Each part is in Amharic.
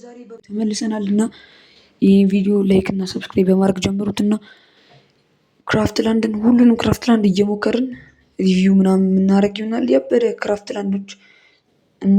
ዛሬ ተመልሰናልና ይህን ቪዲዮ ላይክ እና ሰብስክራይብ በማድረግ ጀምሩትና ክራፍትላንድን ሁሉንም ክራፍትላንድ እየሞከርን ሪቪው ምናምን የምናደርግ ይሆናል። ያበደ ክራፍትላንዶች እና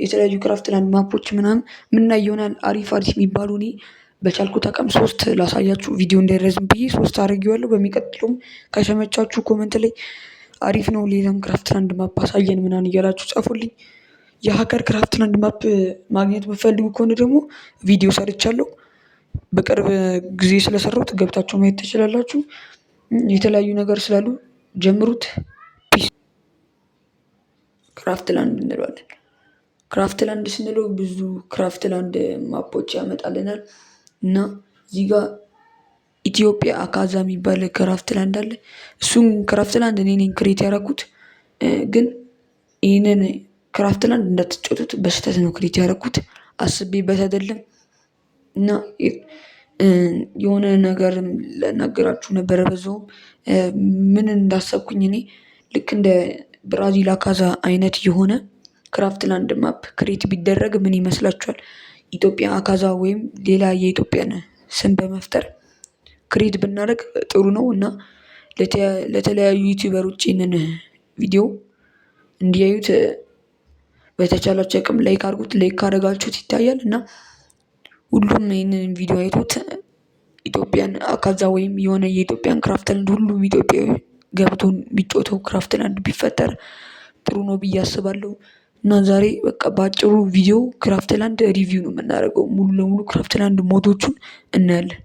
የተለያዩ ክራፍትላንድ ማፖች ምናምን ምናይ ይሆናል። አሪፍ የሚባሉ እኔ በቻልኩት አቅም 3 ላሳያችሁ ቪዲዮ እንዳይረዝም ብዬ 3 አድርጌዋለሁ። በሚቀጥለውም ከተመቻችሁ ኮመንት ላይ አሪፍ ነው ሌላም ክራፍትላንድ ማፕ አሳየን ምናምን እያላችሁ ጻፉልኝ። የሀገር ክራፍትላንድ ማፕ ማግኘት የምትፈልጉ ከሆነ ደግሞ ቪዲዮ ሰርቻለሁ። በቅርብ ጊዜ ስለሰራሁት ገብታችሁ ማየት ትችላላችሁ። የተለያዩ ነገር ስላሉ ጀምሩት። ፒስ። ክራፍትላንድ እንለዋለን። ክራፍትላንድ ስንለው ብዙ ክራፍትላንድ ማፖች ያመጣልናል እና እዚህ ጋር ኢትዮጵያ አካዛ የሚባል ክራፍትላንድ አለ። እሱም ክራፍትላንድ እኔ ነኝ ክሬት ያደረኩት፣ ግን ይህንን ክራፍትላንድ እንዳትጫወቱት በስህተት ነው ክሬት ያደረኩት፣ አስቤበት አይደለም። እና የሆነ ነገር ልናገራችሁ ነበረ። በዛውም ምን እንዳሰብኩኝ እኔ ልክ እንደ ብራዚል አካዛ አይነት የሆነ ክራፍትላንድ ማፕ ክሬት ቢደረግ ምን ይመስላችኋል? ኢትዮጵያ አካዛ ወይም ሌላ የኢትዮጵያን ስም በመፍጠር ክሬት ብናደርግ ጥሩ ነው እና ለተለያዩ ዩቲዩበሮች ይህንን ቪዲዮ እንዲያዩት በተቻላችሁ አቅም ላይክ አድርጉት። ላይክ ካደረጋችሁት ይታያል እና ሁሉም ይህንን ቪዲዮ አይቶት ኢትዮጵያን አካዛ ወይም የሆነ የኢትዮጵያን ክራፍትላንድ ሁሉም ኢትዮጵያዊ ገብቶ የሚጫወተው ክራፍትላንድ ቢፈጠር ጥሩ ነው ብዬ አስባለሁ። እና ዛሬ በቃ በአጭሩ ቪዲዮ ክራፍትላንድ ሪቪው ነው የምናደርገው። ሙሉ ለሙሉ ክራፍትላንድ ሞዶቹን እናያለን።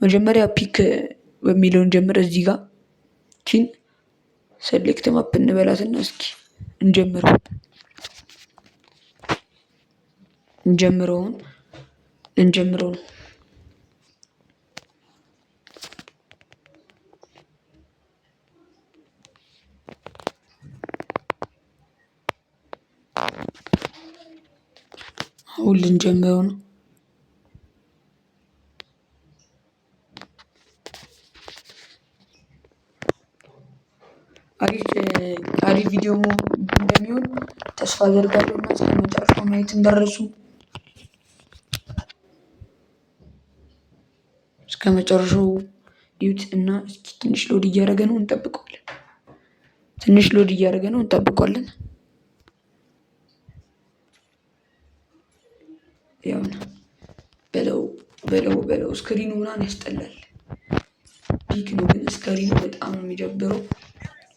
መጀመሪያ ፒክ በሚለውን ጀምር። እዚህ ጋር ቺን ሴሌክት ማፕ እንበላትና እስኪ ልንጀምረው ነው። አሁን ልንጀምረው ነው። አሪፍ ቪዲዮ እንደሚሆን ተስፋ አደርጋለሁ እና እስከ መጨረሻው ማየት እንዳትረሱ። እስከ መጨረሻው ዩት እና እስኪ ትንሽ ሎድ እያደረገ ነው፣ እንጠብቀዋለን። ያው በለው ስክሪኑ ምናምን ያስጠላል። ፒክ ነው ግን ስክሪኑ በጣም ነው የሚደብረው።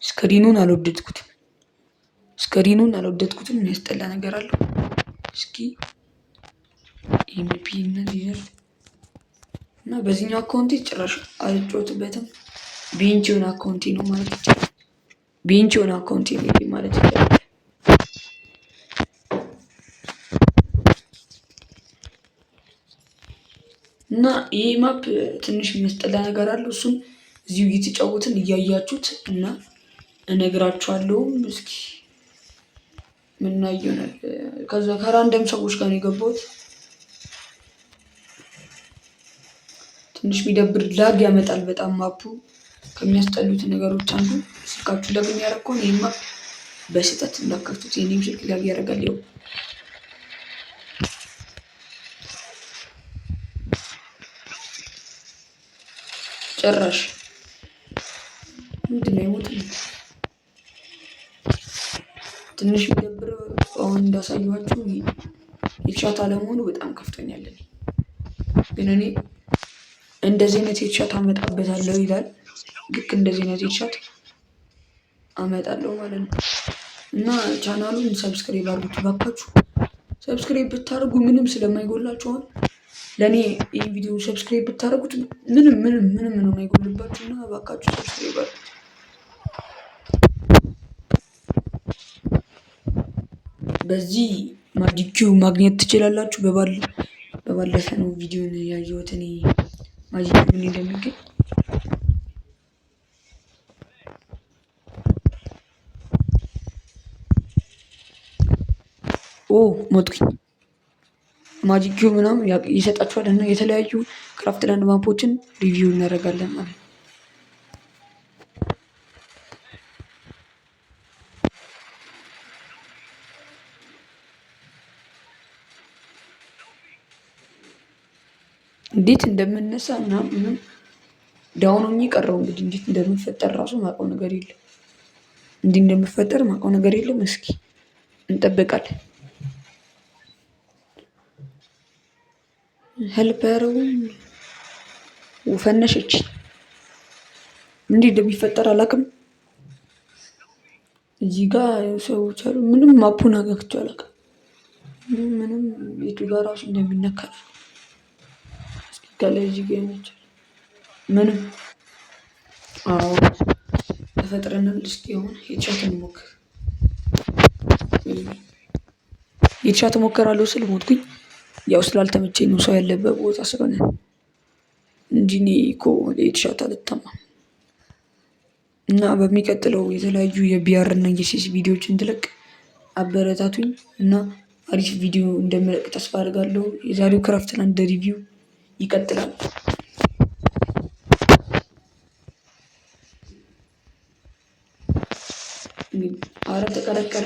ስክሪኑን አልወደድኩትም። የሚያስጠላ ነገር አለው። እስኪ ኤምፒ እና በዚህኛው አካውንቴ ጭራሽ አልጫወትበትም። ቤንች የሆነ አካውንቴ ነው ማለት ይቻላል። እና ይሄ ማፕ ትንሽ የሚያስጠላ ነገር አለው። እሱም እዚሁ እየተጫወትን እያያችሁት እና እነግራችኋለሁም። እስኪ ምናየው ይሆናል። ከዛ ከራንደም ሰዎች ጋር ነው የገባሁት። ትንሽ የሚደብር ላግ ያመጣል በጣም ማፑ። ከሚያስጠሉት ነገሮች አንዱ ስልካችሁ ላግ የሚያደርግ ከሆነ ይሄ ማፕ በስህተት እንዳከፍቱት። የኔም ስልክ ላግ ያደርጋል። ይኸው ጭራሽ ምንድን ነው የሞተው? ትንሽ የሚደብረው አሁን እንዳሳየኋችሁ ሄድሻት አለመሆኑ በጣም ከፍቶኛል። ግን እኔ እንደዚህ አይነት ሄድሻት አመጣበታለሁ ይላል። ልክ እንደዚህ አይነት ሄድሻት አመጣለሁ ማለት ነው። እና ቻናሉን ሰብስክራይብ አድርጉት ባካችሁ። ሰብስክራይብ ብታደርጉ ምንም ስለማይጎላችሁ፣ አሁን ለእኔ ይህ ቪዲዮ ሰብስክራይብ ብታደርጉት ምንም ነው የማይጎልባችሁ እና ባካችሁ ሰብስክራይብ አድርጉት። በዚህ ማጂክ ኪዩብ ማግኘት ትችላላችሁ። በባለፈ ነው ቪዲዮን ያየሁት እኔ ማጂክ ኪዩብ እንደሚገኝ። ሞትኩኝ። ማጂክ ኪዩብ ምናምን ይሰጣችኋል እና የተለያዩ ክራፍትላንድ ማፖችን ሪቪው እናደርጋለን ማለት ነው። እንዴት እንደምነሳ ምናምን ዳውን ሆኜ ቀረው። እንግዲህ እንዴት እንደምፈጠር ራሱ ማውቀው ነገር የለም። እንዲህ እንደምፈጠር ማውቀው ነገር የለም። እስኪ እንጠብቃለን። ሄልፐሩ ፈነሸች። እንዲህ እንደሚፈጠር አላውቅም። እዚህ ጋር ሰዎች አሉ። ምንም ማፑን አገክቼው አላውቅም። ምንም የቱ ጋር ራሱ እንደሚነካ እስኪ ከላይ እዚህ ጋር ይመቻል። ምንም አዎ ተፈጥረናል። እስኪ የሆነ ሄድሻት እንሞክር። ሄድሻት እሞክራለሁ ስል ሞትኩኝ። ያው ስላልተመቸኝ ነው፣ ሰው ያለበት ቦታ ስለሆነ እንጂ እኔ እኮ ሄድሻት አልታማም። እና በሚቀጥለው የተለያዩ የቢአር እና የሲስ ቪዲዮዎችን እንድለቅ አበረታቱኝ እና አሪፍ ቪዲዮ እንደምለቅ ተስፋ አድርጋለሁ። የዛሬው ክራፍትላንድ ሪቪው ይቀጥላል። አረ ተቀረቀረ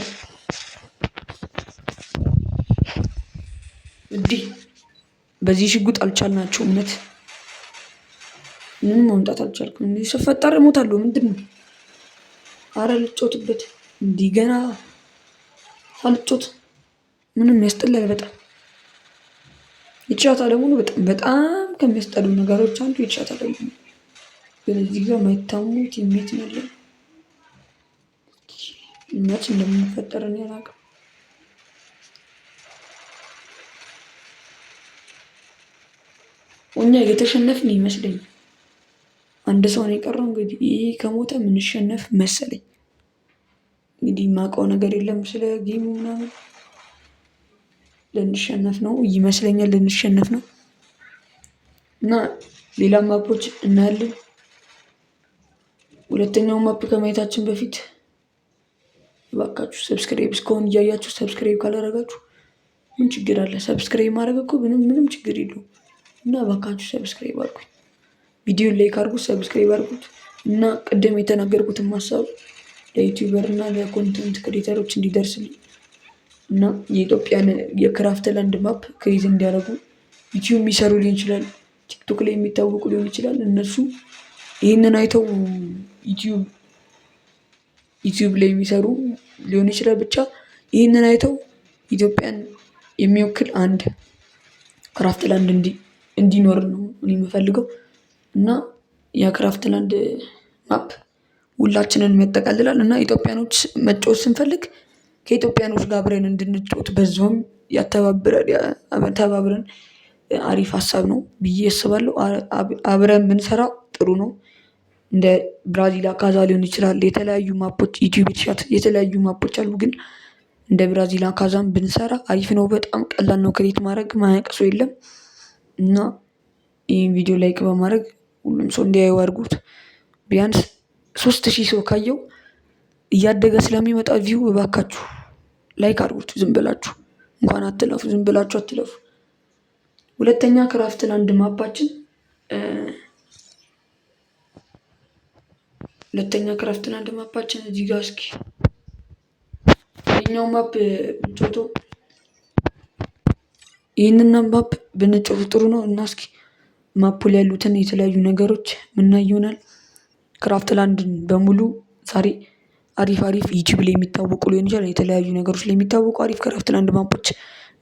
እንዲህ በዚህ ሽጉጥ አልቻልናቸው። እውነት ምንም ማምጣት አልቻልኩም። እንዲህ ስፈጠር እሞታለሁ። ምንድን ነው? አረ ልጮትበት እንዲህ ገና ሳልጮት ምንም ያስጠላል በጣም። የቻታ ደግሞ በጣም ከሚያስጠሉ ነገሮች አንዱ የቻታ ላይ ነው። ግን እዚህ ጋር ማይታሙ ቲሜት ነው ያለው። መች እንደምንፈጠር እኔ አላውቅም። እኛ የተሸነፍን ይመስለኝ። አንድ ሰው ነው የቀረው። እንግዲህ ይሄ ከሞተ የምንሸነፍ መሰለኝ። እንግዲህ የማውቀው ነገር የለም ስለ ጌሙ ምናምን። ልንሸነፍ ነው ይመስለኛል፣ ልንሸነፍ ነው እና ሌላ ማፖች እናያለን። ሁለተኛው ማፕ ከማየታችን በፊት እባካችሁ ሰብስክራይብ እስካሁን እያያችሁ ሰብስክራይብ ካላደረጋችሁ ምን ችግር አለ? ሰብስክራይብ ማድረግ እኮ ምንም ችግር የለውም። እና እባካችሁ ሰብስክራይብ አድርጉት፣ ቪዲዮን ላይክ አድርጉት፣ ሰብስክራይብ አድርጉት እና ቅድም የተናገርኩትን ሀሳብ ለዩቲዩበር እና ለኮንተንት ክሬተሮች እንዲደርስልኝ እና የኢትዮጵያን የክራፍትላንድ ማፕ ክሬዝ እንዲያደርጉ ዩቲዩብ የሚሰሩ ሊሆን ይችላል፣ ቲክቶክ ላይ የሚታወቁ ሊሆን ይችላል። እነሱ ይህንን አይተው ዩቲዩብ ላይ የሚሰሩ ሊሆን ይችላል። ብቻ ይህንን አይተው ኢትዮጵያን የሚወክል አንድ ክራፍትላንድ እንዲኖር ነው እኔ የምፈልገው እና የክራፍትላንድ ማፕ ሁላችንን ያጠቃልላል እና ኢትዮጵያኖች መጫወት ስንፈልግ ከኢትዮጵያኖች ጋር አብረን እንድንጫወት በዛውም ተባብረን አሪፍ ሀሳብ ነው ብዬ አስባለሁ። አብረን ብንሰራ ጥሩ ነው። እንደ ብራዚል አካዛ ሊሆን ይችላል። የተለያዩ ማፖች ዩቲዩብ ሻት የተለያዩ ማፖች አሉ። ግን እንደ ብራዚል አካዛም ብንሰራ አሪፍ ነው። በጣም ቀላል ነው። ክሬት ማድረግ ማያቅሰው የለም እና ይህን ቪዲዮ ላይክ በማድረግ ሁሉም ሰው እንዲያዩ አድርጉት። ቢያንስ 3000 ሰው ካየው እያደገ ስለሚመጣ ቪው እባካችሁ ላይክ አድርጉት። ዝም ብላችሁ እንኳን አትለፉ፣ ዝም ብላችሁ አትለፉ። ሁለተኛ ክራፍትላንድ ማፓችን እዚህ ጋር እስኪ የኛው ማፕ ብንጮቶ ይህንን ማፕ ብንጮቶ ጥሩ ነው እና እስኪ ማፑ ላይ ያሉትን የተለያዩ ነገሮች ምናይ ይሆናል። ክራፍትላንድን በሙሉ ዛሬ አሪፍ ዩቲዩብ ላይ የሚታወቁ ሊሆን ይችላል፣ የተለያዩ ነገሮች ላይ የሚታወቁ አሪፍ ክራፍትላንድ ማፖች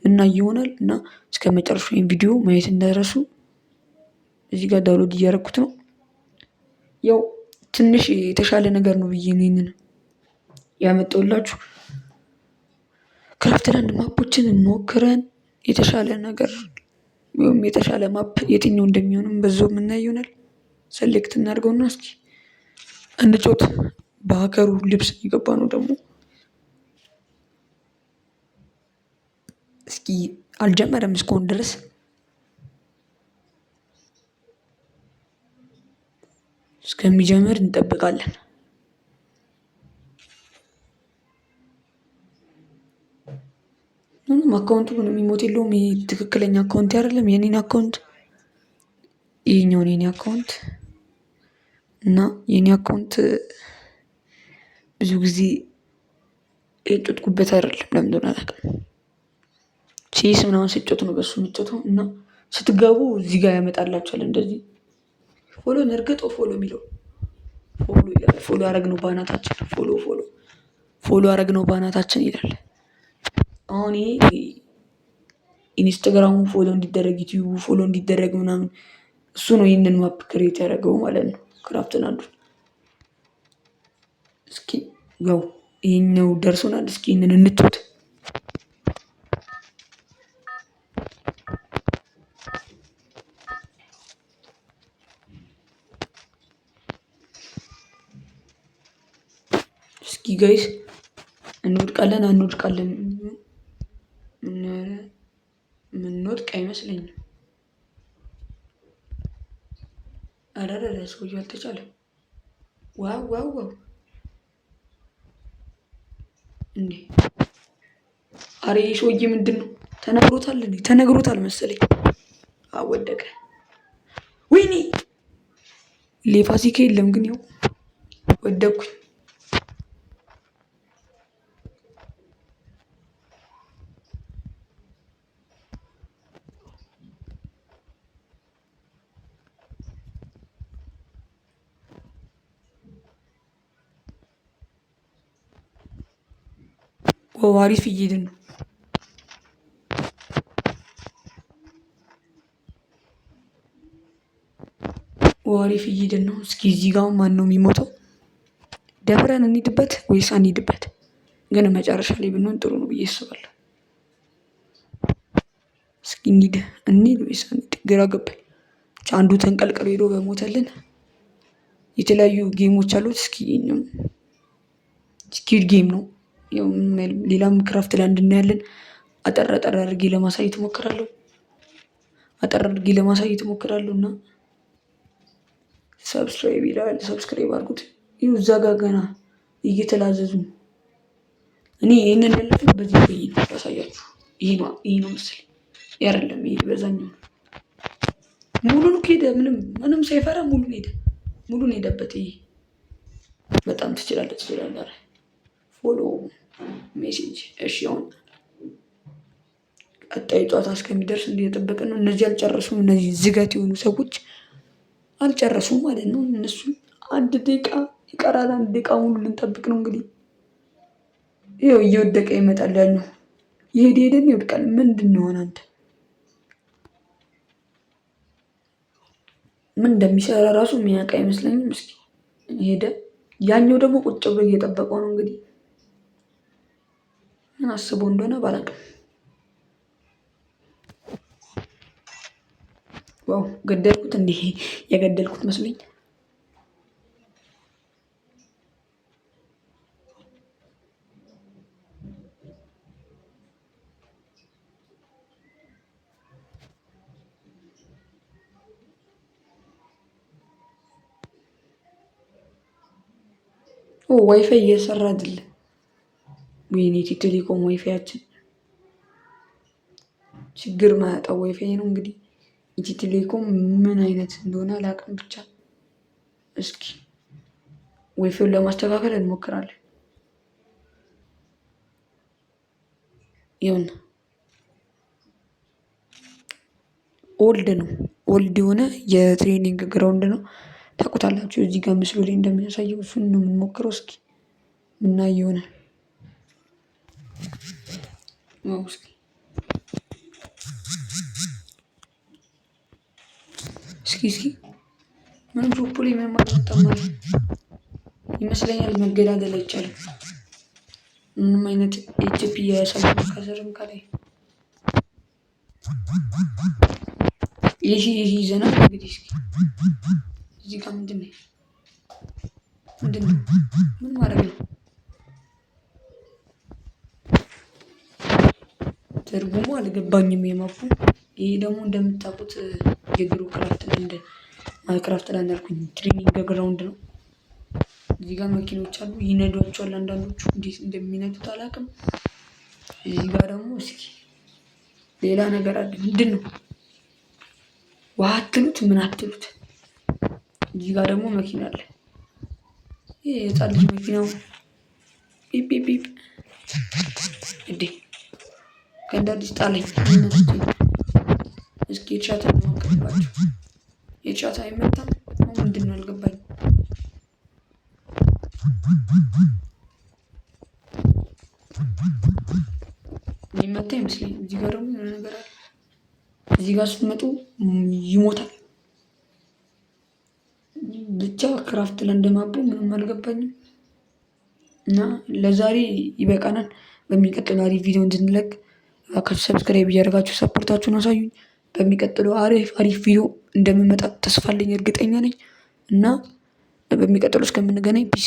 ምናይ ይሆናል እና እስከ መጨረሻው ይሄን ቪዲዮ ማየት እንዳይረሱ። እዚህ ጋር ዳውንሎድ እያደረኩት ነው። ያው ትንሽ የተሻለ ነገር ነው ብዬ ነው ይሄንን ያመጣሁላችሁ። ክራፍትላንድ ማፖችን ሞክረን የተሻለ ነገር ወይም የተሻለ ማፕ የትኛው እንደሚሆንም በዛው የምናይ ይሆናል። ሰሌክት እናድርገውና እስኪ እንጫወት። በሀገሩ ልብስ እየገባ ነው ደግሞ። እስኪ አልጀመረም እስካሁን ድረስ። እስከሚጀምር እንጠብቃለን። ምንም አካውንቱ ምንም የሚሞት የለውም። ይሄ ትክክለኛ አካውንት አይደለም፣ የኔን አካውንት ይሄኛውን የኔ አካውንት እና የኔ አካውንት ብዙ ጊዜ የጮትኩበት አይደለም። ለምን እንደሆነ አላውቅም። ሲስ ምናምን ሲጮት ነው በሱ የሚጮተው እና ስትገቡ እዚህ ጋር ያመጣላችኋል። እንደዚህ ፎሎን እርግጦ ፎሎ የሚለው ፎሎ ይላል። ፎሎ አረግነው ባናታችን ፎሎ አረግነው ባናታችን ይላል። አሁን ይሄ ኢንስታግራሙ ፎሎ እንዲደረግ ዩቲዩቡ ፎሎ እንዲደረግ ምናምን እሱ ነው ይህንን ማፕ ክሬት ያደረገው ማለት ነው። ክራፍትላንዱን እስኪ ያው ይሄኛው ደርሶናል። እስኪ ይህንን እንትት እስኪ ጋይስ እንወድቃለን አንወድቃለን? ምንወድቅ አይመስለኝም። አረረ ሰውዬው አልተቻለም። ዋው ዋው ዋው እንዴ! አሬ ሰውዬ ምንድን ነው ተነግሮታል እንዴ? ተነግሮታል መሰለኝ። አወደቀ። ወይኔ ሌፋሲካ የለም ግን ያው ወደኩኝ። አሪፍ እየሄድን ነው። አሪፍ እየሄድን ነው። እስኪ እዚህ ጋር ማን ነው የሚሞተው? ደፍረን እንሂድበት ወይስ አንሂድበት? ግን መጨረሻ ላይ ብንሆን ጥሩ ነው ብዬ አስባለሁ። እስኪ እንሂድ ወይስ አንሂድ? ግራ ገባኝ። አንዱ ተንቀልቅሎ ሄዶ በሞተልን። የተለያዩ ጌሞች አሉት። እስኪ ስኪድ ጌም ነው። ሌላም ክራፍትላንድ እናያለን። አጠር አድርጌ ለማሳየት እሞክራለሁ። እና ሰብስክራይብ ይላል። ሰብስክራይብ አድርጉት። ይኸው እዛ ጋር ገና እየተላዘዙ ነው። እኔ ይህንን ያለፍን በዚህ ቆይ ነው ያሳያችሁ። ይሄ ነው መሰለኝ ያረለም። ይሄ በዛኛው ሙሉን ሄደ። ምንም ሳይፈራ ሙሉን ሄደበት። ይሄ በጣም ትችላለህ። ፎሎ ሜሴጅ። እሺ አሁን ቀጣይ ጨዋታ እስከሚደርስ እየጠበቅን ነው። እነዚህ አልጨረሱም። እነዚህ ዝገት የሆኑ ሰዎች አልጨረሱም ማለት ነው። እነሱ 1 ደቂቃ ይቀራል። 1 ደቂቃ ሙሉ ልንጠብቅ ነው እንግዲህ። ይኸው እየወደቀ ይመጣል። ያኛው ሄደን ይወድቃል። ምንድን ነው አንተ? ምን እንደሚሰራ ራሱ የሚያውቅ አይመስለኝም። እስኪ ሄደ። ያኛው ደግሞ ቁጭ ብሎ እየጠበቀው ነው እንግዲህ። ምን አስበው እንደሆነ ባላውቅም። ዋው ገደልኩት። እንዲህ የገደልኩት መስሎኝ። ዋይፋይ እየሰራ አይደል? ወይኔ ኢትዮ ቴሌኮም ዋይፋያችን ችግር ማያጣው ዋይፋይ ነው እንግዲህ። ኢትዮ ቴሌኮም ምን አይነት እንደሆነ አላውቅም። ብቻ እስኪ ዋይፋዩን ለማስተካከል እንሞክራለን። ይሁን ኦልድ የሆነ የትሬኒንግ ግራውንድ ነው። ታውቁታላችሁ። እዚህ ጋር ምስሉ ላይ እንደሚያሳየው እሱን ነው የምንሞክረው። እስኪ ምናይ ይሆናል። እስኪ ምንም ቶፖ ላይ መማር ተማሪ ይመስለኛል። መገዳደል አይቻልም። ምንም አይነት ኤችፒ ያሳየው ከስርም ከላይ ይሄ ይዘናል እንግዲህ። እስኪ እዚህ ጋር ምንድን ነው? ምን ማድረግ ነው? ትርጉሙ አልገባኝም የማፑ። ይሄ ደግሞ እንደምታውቁት የድሮ ክራፍትላንድ አልኩኝ ትሬኒንግ ግራውንድ ነው። እዚህ ጋር መኪኖች አሉ፣ ይነዷቸዋል። አንዳንዶቹ እንዴት እንደሚነዱት አላውቅም። እዚህ ጋር ደግሞ እስኪ ሌላ ነገር አለ። ምንድን ነው? ውሃ አትሉት ምን አትሉት። እዚህ ጋር ደግሞ መኪና አለ። ይሄ የህፃን ልጅ መኪናው ቢፕ እንዴ ከእንዳዲስ ጣለኝ። እስኪ የቻት ሞክርባችሁ። የቻት አይመታም። ምንድን ነው አልገባኝም። የሚመታ ይመስለኛል። እዚህ ጋር ደግሞ የሆነ ነገር አለ። እዚህ ጋር ስትመጡ ይሞታል። ብቻ ክራፍት ለንደማቦ ምንም አልገባኝም። እና ለዛሬ ይበቃናል። በሚቀጥለው አሪፍ ቪዲዮ እንድንለቅ እባካችሁ ሰብስክራይብ እያደረጋችሁ ሰፖርታችሁን አሳዩኝ። በሚቀጥለው አሪፍ ቪዲዮ እንደምመጣ ተስፋ አለኝ፣ እርግጠኛ ነኝ። እና በሚቀጥለው እስከምንገናኝ ፒስ